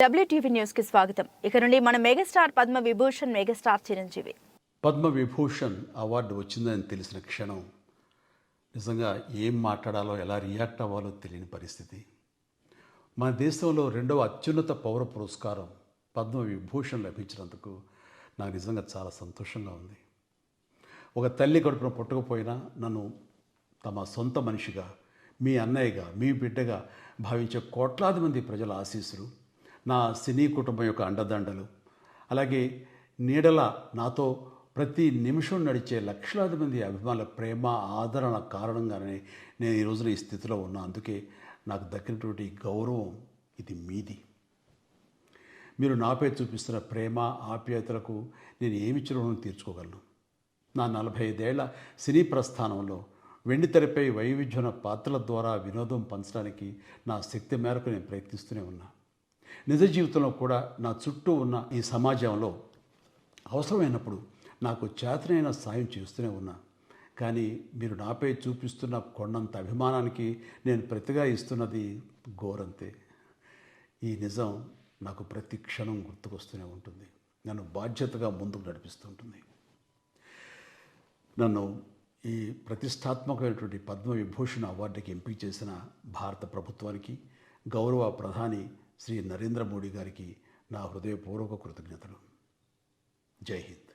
WTV news కి స్వాగతం. ఇక నుండి మన megastar Padma Vibhushan megastar Chiranjeevi Padma Vibhushan award వచ్చిందని తెలిసిన క్షణం నిజంగా ఏం మాట్లాడాలో ఎలా రియాక్ట్ అవ్వాలో తెలియని పరిస్థితి. మన దేశంలో రెండవ అత్యున్నత పౌర పురస్కారం పద్మ విభూషణ్ లభించినందుకు నాకు నిజంగా చాలా సంతోషంగా ఉంది. ఒక తల్లి కడుపున పుట్టకపోయినా నన్ను తమ సొంత మనిషిగా, మీ అన్నయ్యగా, మీ బిడ్డగా భావించే కోట్లాది మంది ప్రజల ఆశీస్సులు, నా సినీ కుటుంబం యొక్క అండదండలు, అలాగే నీడల నాతో ప్రతి నిమిషం నడిచే లక్షలాది మంది అభిమానుల ప్రేమ ఆదరణ కారణంగానే నేను ఈ రోజున ఈ స్థితిలో ఉన్నా. అందుకే నాకు దక్కినటువంటి గౌరవం ఇది మీది. మీరు నాపై చూపిస్తున్న ప్రేమ ఆప్యాయతలకు నేను ఏమి రుణం తీర్చుకోగలను? నా 45 ఏళ్ల సినీ ప్రస్థానంలో వెండితెరపై వైవిధ్యమైన పాత్రల ద్వారా వినోదం పంచడానికి నా శక్తి మేరకు నేను ప్రయత్నిస్తూనే ఉన్నా. నిజ జీవితంలో కూడా నా చుట్టూ ఉన్న ఈ సమాజంలో అవసరమైనప్పుడు నాకు చేతనైన సాయం చేస్తూనే ఉన్నా. కానీ మీరు నాపై చూపిస్తున్న కొండంత అభిమానానికి నేను ప్రతిగా ఇస్తున్నది గోరంతే. ఈ నిజం నాకు ప్రతి క్షణం గుర్తుకొస్తూనే ఉంటుంది, నన్ను బాధ్యతగా ముందుకు నడిపిస్తుంటుంది. నన్ను ఈ ప్రతిష్టాత్మకమైనటువంటి పద్మ విభూషణ్ అవార్డుకి ఎంపిక చేసిన భారత ప్రభుత్వానికి, గౌరవ ప్రధాని శ్రీ నరేంద్ర మోడీ గారికి నా హృదయపూర్వక కృతజ్ఞతలు. జై హింద్.